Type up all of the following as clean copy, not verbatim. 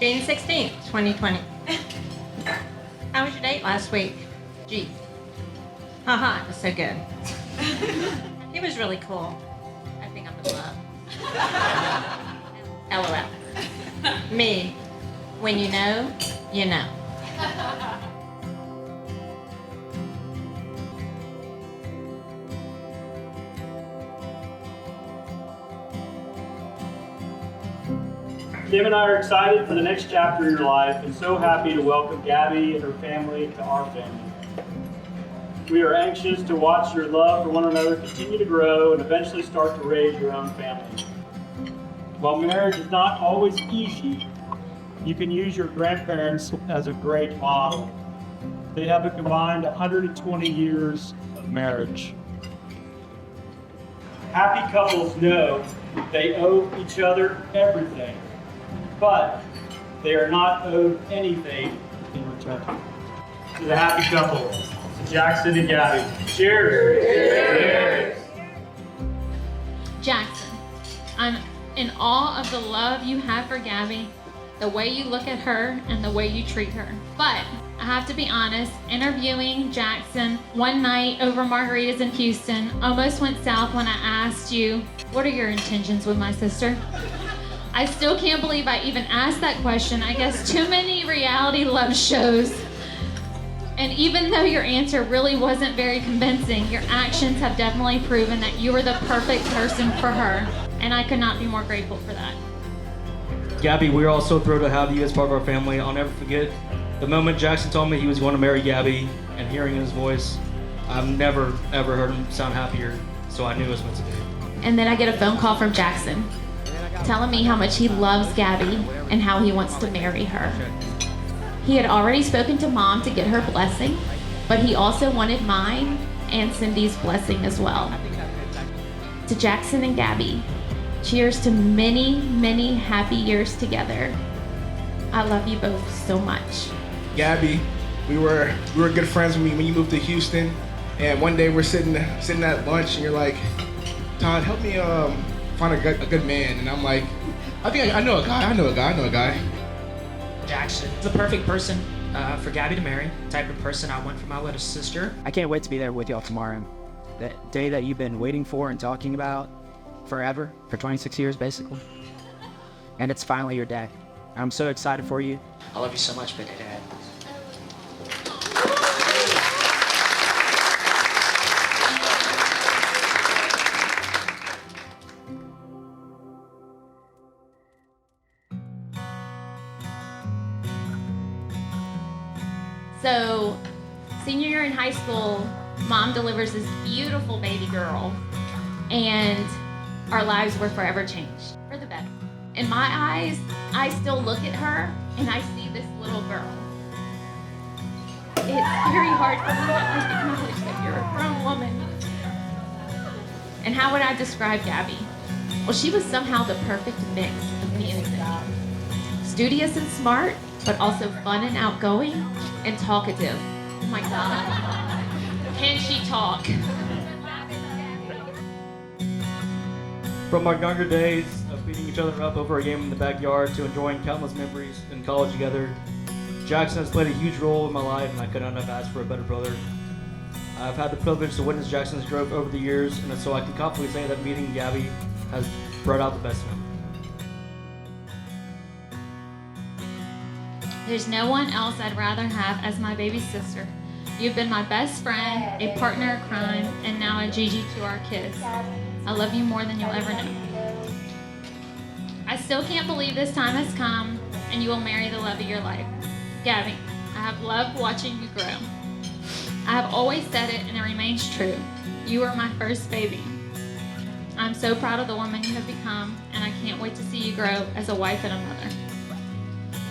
June 16th, 2020. How was your date last week? Gee. Haha, it was so good. It was really cool. I think I'm in love. LOL. Me. When you know, you know. Kim and I are excited for the next chapter in your life and so happy to welcome Gabby and her family to our family. We are anxious to watch your love for one another continue to grow and eventually start to raise your own family. While marriage is not always easy, you can use your grandparents as a great model. They have a combined 120 years of marriage. Happy couples know they owe each other everything, but they are not owed anything in return. To the happy couple, to Jackson and Gabby. Cheers! Cheers! Jackson, I'm in awe of the love you have for Gabby, the way you look at her, and the way you treat her. But I have to be honest, interviewing Jackson one night over margaritas in Houston almost went south when I asked you, what are your intentions with my sister? I still can't believe I even asked that question. I guess too many reality love shows. And even though your answer really wasn't very convincing, your actions have definitely proven that you were the perfect person for her. And I could not be more grateful for that. Gabby, we're all so thrilled to have you as part of our family. I'll never forget the moment Jackson told me he was going to marry Gabby, and hearing his voice, I've never, ever heard him sound happier, so I knew it was meant to be. And then I get a phone call from Jackson, telling me how much he loves Gabby and how he wants to marry her. He had already spoken to Mom to get her blessing, but he also wanted mine and Cindy's blessing as well. To Jackson and Gabby, cheers to many, many happy years together. I love you both so much. Gabby, we were good friends when you moved to Houston, and one day we're sitting at lunch, and you're like, Todd, help me find a good man, and I'm like, I know a guy. Jackson is the perfect person for Gabby to marry, the type of person I want for my little sister. I can't wait to be there with y'all tomorrow. That day that you've been waiting for and talking about forever, for 26 years basically. And it's finally your day. I'm so excited for you. I love you so much, Big Dad. So, senior year in high school, Mom delivers this beautiful baby girl, and our lives were forever changed for the better. In my eyes, I still look at her and I see this little girl. It's very hard for me not to acknowledge that you're a grown woman. And how would I describe Gabby? Well, she was somehow the perfect mix of me and Cindy. Studious and smart, but also fun and outgoing and talkative. Oh my God. Can she talk? From our younger days of beating each other up over a game in the backyard to enjoying countless memories in college together, Jackson has played a huge role in my life, and I could not have asked for a better brother. I've had the privilege to witness Jackson's growth over the years, and so I can confidently say that meeting Gabby has brought out the best in him. There's no one else I'd rather have as my baby sister. You've been my best friend, a partner in crime, and now a Gigi to our kids. I love you more than you'll ever know. I still can't believe this time has come and you will marry the love of your life. Gabby, I have loved watching you grow. I have always said it and it remains true. You are my first baby. I'm so proud of the woman you have become, and I can't wait to see you grow as a wife and a mother.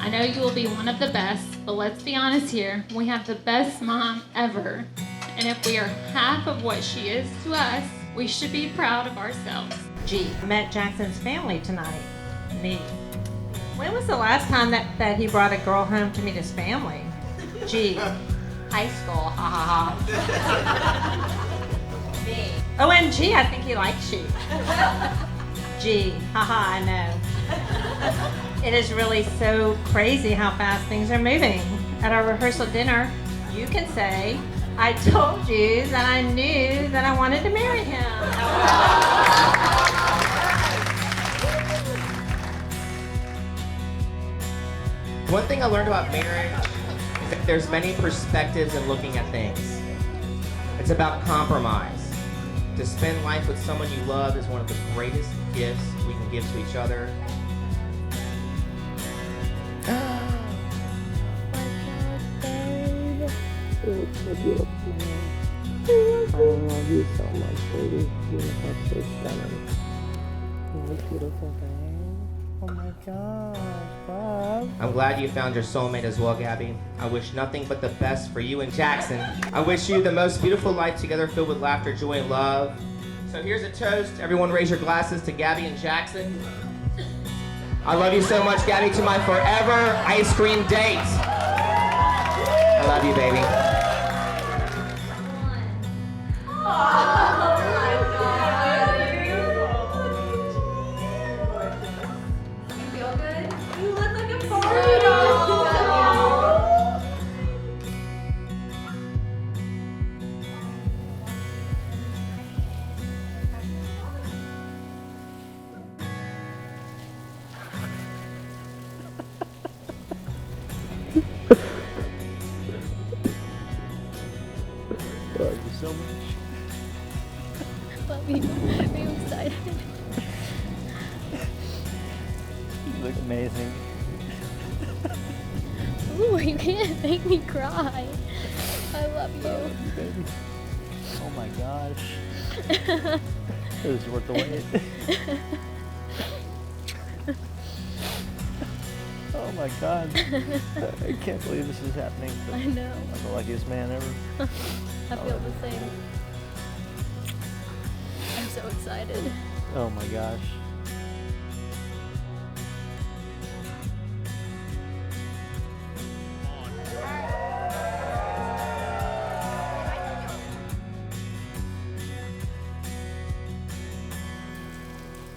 I know you will be one of the best, but let's be honest here, we have the best mom ever. And if we are half of what she is to us, we should be proud of ourselves. Gee, I met Jackson's family tonight. Me. When was the last time that he brought a girl home to meet his family? Gee, high school, ha ha ha. Me. OMG, I think he likes you. Gee, haha, I know. It is really so crazy how fast things are moving. At our rehearsal dinner, you can say, I told you that I knew that I wanted to marry him. One thing I learned about marriage is that there's many perspectives in looking at things. It's about compromise. To spend life with someone you love is one of the greatest gifts we can give to each other. I love you so much, baby. You are so stunning. You're beautiful, babe. Oh my gosh, Bob. I'm glad you found your soulmate as well, Gabby. I wish nothing but the best for you and Jackson. I wish you the most beautiful life together filled with laughter, joy, and love. So here's a toast. Everyone raise your glasses to Gabby and Jackson. I love you so much, Gabby, to my forever ice cream date. I love you, baby. Love you so much. Love you. Are you excited? You look amazing. Ooh, you can't make me cry. I love you. I love you, baby. Oh my gosh. It was worth the wait. Oh my god. I can't believe this is happening. I know. I'm the luckiest man ever. I feel the same. I'm so excited. Oh my gosh.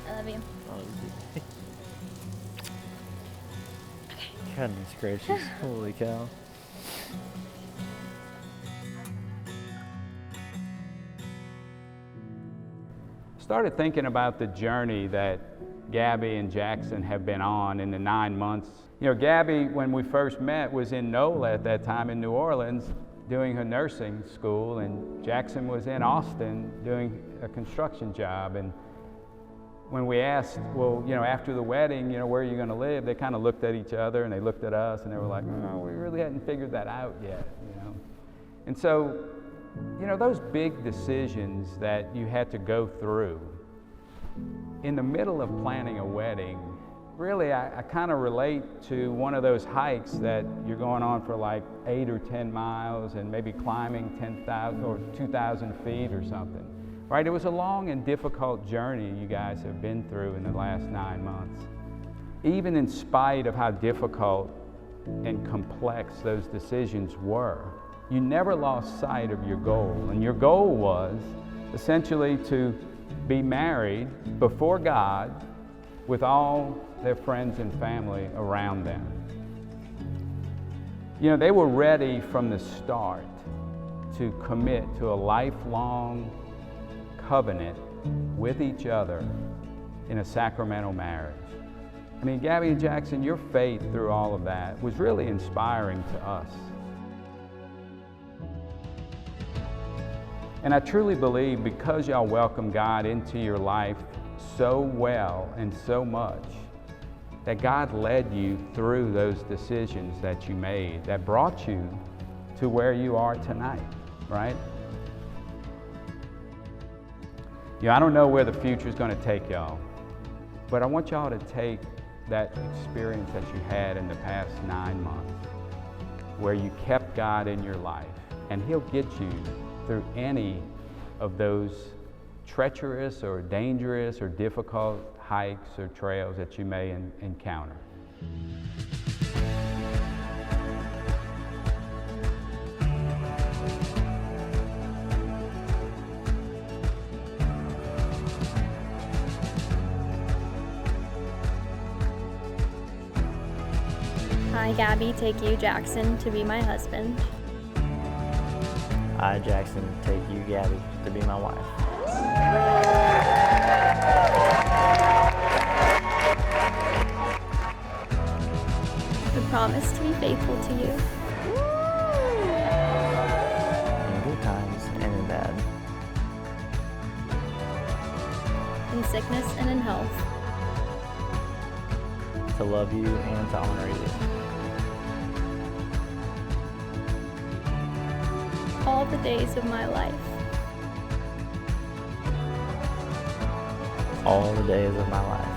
I love you. Goodness gracious. Holy cow. Started thinking about the journey that Gabby and Jackson have been on in the 9 months. You know, Gabby, when we first met, was in NOLA at that time in New Orleans doing her nursing school, and Jackson was in Austin doing a construction job. And when we asked, well, you know, after the wedding, you know, where are you going to live? They kind of looked at each other and they looked at us and they were like, oh, we really hadn't figured that out yet, you know. And so, you know, those big decisions that you had to go through in the middle of planning a wedding, really I kind of relate to one of those hikes that you're going on for like 8 or 10 miles and maybe climbing 10,000 or 2,000 feet or something, right? It was a long and difficult journey you guys have been through in the last 9 months. Even in spite of how difficult and complex those decisions were, you never lost sight of your goal. And your goal was essentially to be married before God with all their friends and family around them. You know, they were ready from the start to commit to a lifelong covenant with each other in a sacramental marriage. I mean, Gabby and Jackson, your faith through all of that was really inspiring to us. And I truly believe because y'all welcomed God into your life so well and so much, that God led you through those decisions that you made that brought you to where you are tonight, right? You know, I don't know where the future is going to take y'all, but I want y'all to take that experience that you had in the past 9 months, where you kept God in your life, and He'll get you through any of those treacherous or dangerous or difficult hikes or trails that you may encounter. I, Gabby, take you, Jackson, to be my husband. I, Jackson, take you, Gabby, to be my wife. I promise to be faithful to you. In good times and in bad. In sickness and in health. To love you and to honor you. All the days of my life. All the days of my life.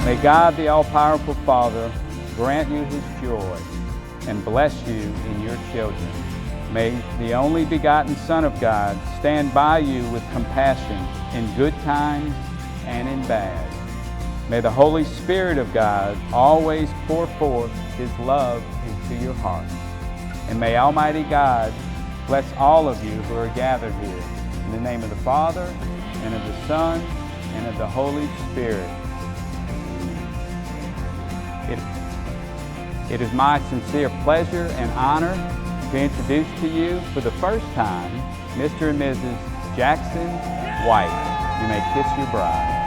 May God, the all-powerful Father, grant you his joy and bless you in your children. May the only begotten Son of God stand by you with compassion in good times and in bad. May the Holy Spirit of God always pour forth his love into your heart. And may Almighty God bless all of you who are gathered here. In the name of the Father, and of the Son, and of the Holy Spirit. It is my sincere pleasure and honor to introduce to you for the first time Mr. and Mrs. Jackson White. You may kiss your bride.